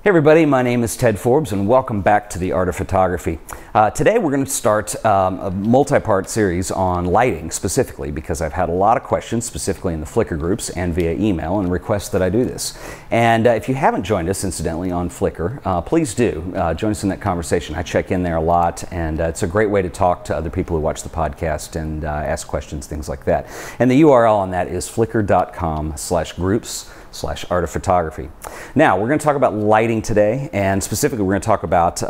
Hey everybody, my name is Ted Forbes and welcome back to the Art of Photography. Today we're going to start a multi-part series on lighting specifically because I've had a lot of questions specifically in the Flickr groups and via email and requests that I do this. And if you haven't joined us incidentally on Flickr, please do join us in that conversation. I check in there a lot and it's a great way to talk to other people who watch the podcast and ask questions, things like that. And the URL on that is flickr.com/groups/art of photography. Now we're going to talk about lighting today, and specifically we're going to talk about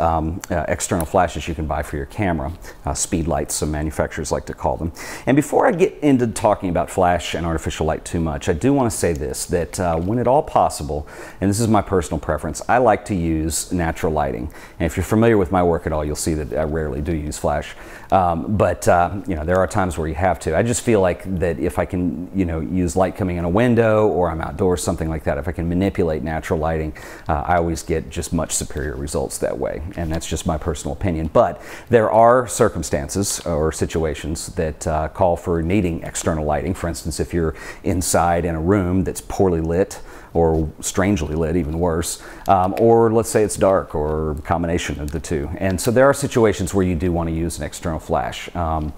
external flashes you can buy for your camera, speed lights, some manufacturers like to call them. And before I get into talking about flash and artificial light too much, I do want to say this, that when at all possible, and this is my personal preference, I like to use natural lighting. And if you're familiar with my work at all, you'll see that I rarely do use flash. But you know, there are times where you have to. I just feel like that if I can, use light coming in a window or I'm outdoors, something like that, if I can manipulate natural lighting, I always get just much superior results that way. And that's just my personal opinion. But there are circumstances or situations that call for needing external lighting. For instance, if you're inside in a room that's poorly lit, or strangely lit, even worse, or let's say it's dark, or a combination of the two. And so there are situations where you do want to use an external flash. So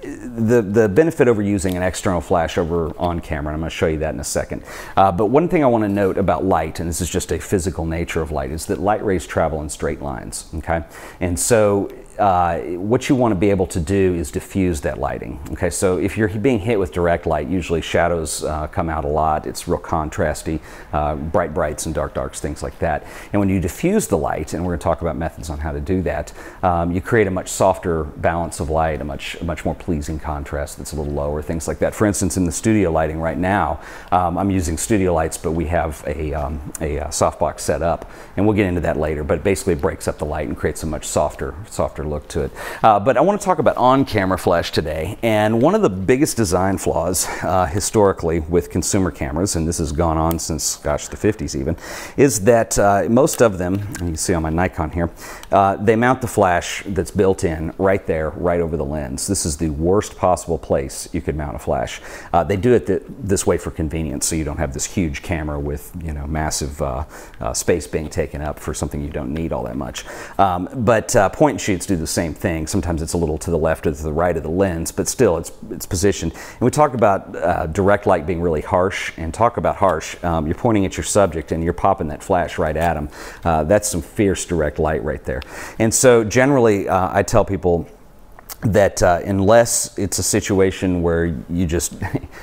the benefit over using an external flash over on camera, and I'm going to show you that in a second. But one thing I want to note about light, and this is just a physical nature of light, is that light rays travel in straight lines, okay? And so what you want to be able to do is diffuse that lighting. Okay, so if you're being hit with direct light, usually shadows come out a lot. It's real contrasty, bright brights and dark darks, things like that. And when you diffuse the light, and we're going to talk about methods on how to do that, you create a much softer balance of light, a much more pleasing contrast that's a little lower, things like that. For instance, in the studio lighting right now, I'm using studio lights, but we have a softbox set up, and we'll get into that later. But basically, it breaks up the light and creates a much softer look to it. But I want to talk about on-camera flash today, and one of the biggest design flaws historically with consumer cameras, and this has gone on since, gosh, the 50s even, is that most of them, and you can see on my Nikon here, they mount the flash that's built in right there, right over the lens. This is the worst possible place you could mount a flash. They do it this way for convenience, so you don't have this huge camera with massive space being taken up for something you don't need all that much. But point and shoots do the same thing. Sometimes it's a little to the left or to the right of the lens, but still it's positioned. And we talk about direct light being really harsh, and talk about harsh. You're pointing at your subject and you're popping that flash right at them. That's some fierce direct light right there. And so generally I tell people that unless it's a situation where you just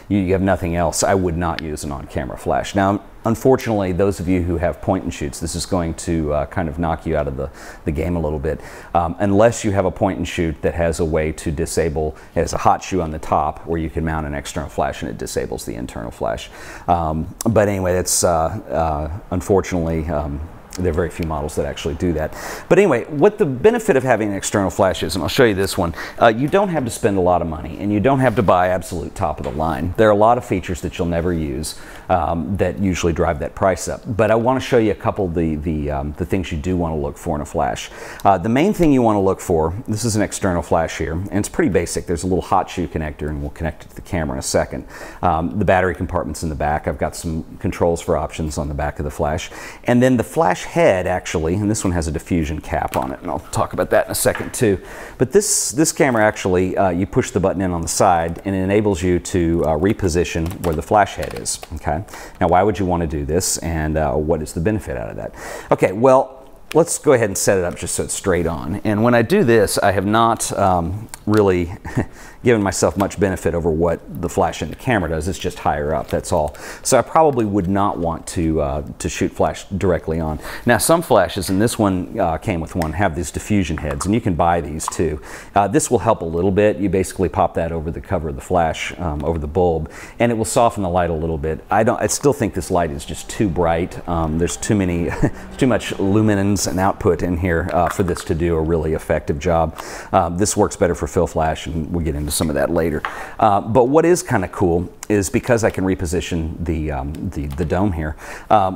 you have nothing else, I would not use an on-camera flash. Now, unfortunately, those of you who have point and shoots, this is going to kind of knock you out of the game a little bit. Unless you have a point and shoot that has a way to disable, it has a hot shoe on the top where you can mount an external flash and it disables the internal flash. But anyway, that's unfortunately, there are very few models that actually do that. But anyway, what the benefit of having an external flash is, and I'll show you this one, you don't have to spend a lot of money, and you don't have to buy absolute top of the line. There are a lot of features that you'll never use that usually drive that price up. But I want to show you a couple of the things you do want to look for in a flash. The main thing you want to look for, this is an external flash here, and it's pretty basic. There's a little hot shoe connector, and we'll connect it to the camera in a second. The battery compartment's in the back. I've got some controls for options on the back of the flash. And then the flash head, actually, and this one has a diffusion cap on it, and I'll talk about that in a second too. But this camera actually, you push the button in on the side and it enables you to reposition where the flash head is. Okay, now why would you want to do this, and what is the benefit out of that? Okay, well, let's go ahead and set it up just so it's straight on. And when I do this, I have not really given myself much benefit over what the flash in the camera does. It's just higher up, that's all. So I probably would not want to shoot flash directly on. Now, some flashes, and this one came with one, have these diffusion heads, and you can buy these too. This will help a little bit. You basically pop that over the cover of the flash, over the bulb, and it will soften the light a little bit. I still think this light is just too bright. There's too much luminance and output in here for this to do a really effective job. This works better for fill flash, and we'll get into some of that later. But what is kind of cool is because I can reposition the dome here.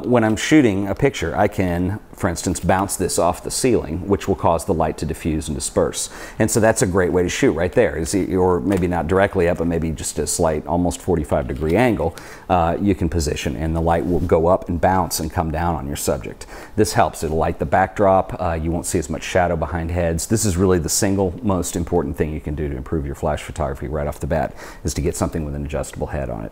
When I'm shooting a picture, I can, for instance, bounce this off the ceiling, which will cause the light to diffuse and disperse. And so that's a great way to shoot right there. Or maybe not directly up, but maybe just a slight, almost 45-degree angle, you can position, and the light will go up and bounce and come down on your subject. This helps. It'll light the backdrop. You won't see as much shadow behind heads. This is really the single most important thing you can do to improve your flash photography right off the bat, is to get something with an adjustable head on it.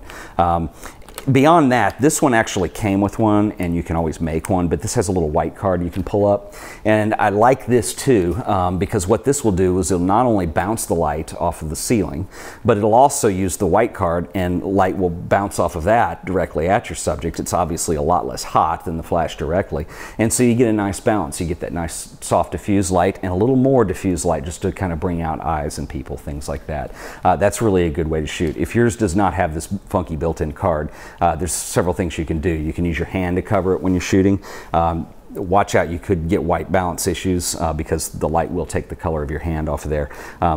Beyond that, this one actually came with one, and you can always make one, but this has a little white card you can pull up. And I like this too, because what this will do is it'll not only bounce the light off of the ceiling, but it'll also use the white card, and light will bounce off of that directly at your subject. It's obviously a lot less hot than the flash directly, and so you get a nice balance. You get that nice soft diffuse light and a little more diffuse light just to kind of bring out eyes and people, things like that. That's really a good way to shoot. If yours does not have this funky built-in card, there's several things you can do. You can use your hand to cover it when you're shooting. Watch out, you could get white balance issues because the light will take the color of your hand off of there.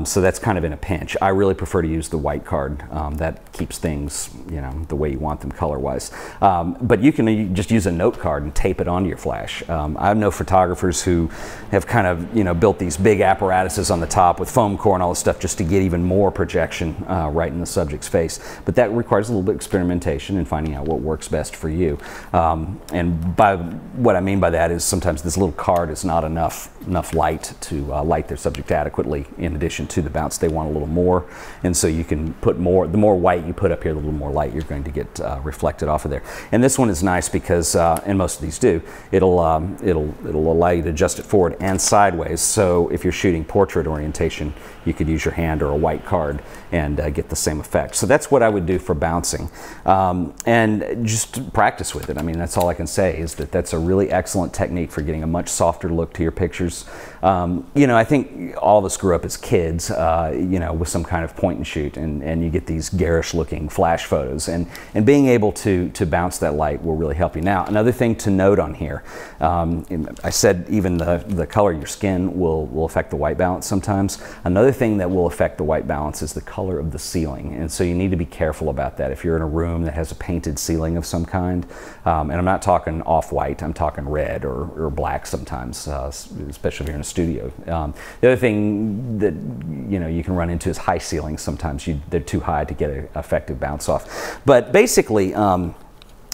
So that's kind of in a pinch. I really prefer to use the white card. That keeps things, you know, the way you want them color-wise. But you can just use a note card and tape it onto your flash. I know photographers who have kind of, you know, built these big apparatuses on the top with foam core and all this stuff just to get even more projection right in the subject's face. But that requires a little bit of experimentation and finding out what works best for you. And by what I mean by that is sometimes this little card is not enough light to light their subject adequately. In addition to the bounce, they want a little more, and so you can put more. The more white you put up here, the little more light you're going to get reflected off of there. And this one is nice because, and most of these do, it'll allow you to adjust it forward and sideways. So if you're shooting portrait orientation, you could use your hand or a white card and get the same effect. So that's what I would do for bouncing, and just practice with it. I mean, that's all I can say, is that that's a really excellent technique for getting a much softer look to your pictures. You know, I think all of us grew up as kids, you know, with some kind of point and shoot, and you get these garish looking flash photos, and being able to bounce that light will really help you. Now, another thing to note on here, I said even the color of your skin will affect the white balance sometimes. Another thing that will affect the white balance is the color of the ceiling, and so you need to be careful about that. If you're in a room that has a painted ceiling of some kind, and I'm not talking off-white, I'm talking red or black sometimes, especially if you're in a studio. The other thing that you can run into is high ceilings. Sometimes they're too high to get an effective bounce off. But basically,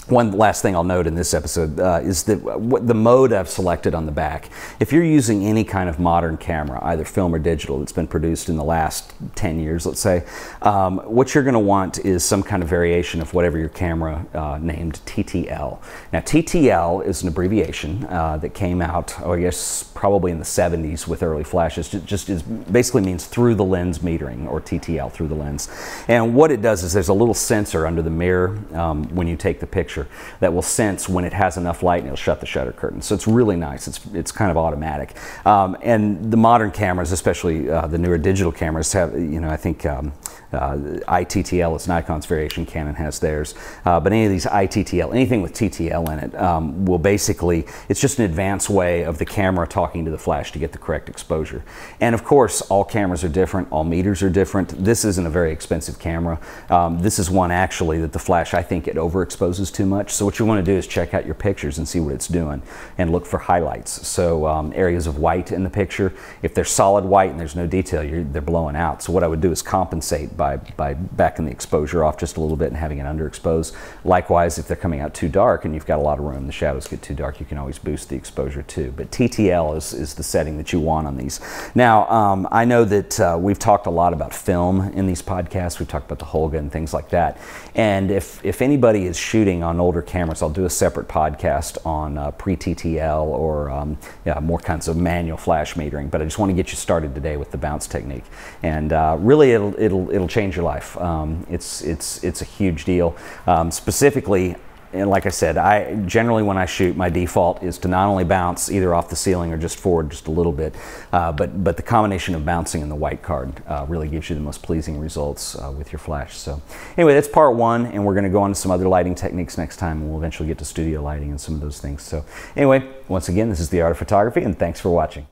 one last thing I'll note in this episode is that the mode I've selected on the back. If you're using any kind of modern camera, either film or digital, that's been produced in the last 10 years, let's say, what you're going to want is some kind of variation of whatever your camera named TTL. Now, TTL is an abbreviation that came out, I guess, probably in the 70s with early flashes. It just basically means through the lens metering, or TTL, through the lens. And what it does is there's a little sensor under the mirror when you take the picture that will sense when it has enough light, and it'll shut the shutter curtain. So it's really nice. It's kind of automatic. And the modern cameras, especially the newer digital cameras, have, I think ITTL is Nikon's variation, Canon has theirs. But any of these ITTL, anything with TTL in it, will basically, it's just an advanced way of the camera talking to the flash to get the correct exposure. And of course, all cameras are different, all meters are different. This isn't a very expensive camera. This is one actually that the flash, I think, it overexposes too much. So what you want to do is check out your pictures and see what it's doing, and look for highlights. So areas of white in the picture, if they're solid white and there's no detail, they're blowing out. So what I would do is compensate by backing the exposure off just a little bit and having it underexposed. Likewise, if they're coming out too dark and you've got a lot of room, the shadows get too dark, you can always boost the exposure too. But TTL is the setting that you want on these. Now, I know that we've talked a lot about film in these podcasts. We've talked about the Holga and things like that. And if anybody is shooting on older cameras, I'll do a separate podcast on pre-TTL or more kinds of manual flash metering. But I just want to get you started today with the bounce technique. And really, it'll change your life. It's a huge deal. Specifically, and like I said, generally when I shoot, my default is to not only bounce either off the ceiling or just forward just a little bit, but the combination of bouncing and the white card really gives you the most pleasing results with your flash. So anyway, that's part one, and we're going to go on to some other lighting techniques next time, and we'll eventually get to studio lighting and some of those things. So anyway, once again, this is The Art of Photography, and thanks for watching.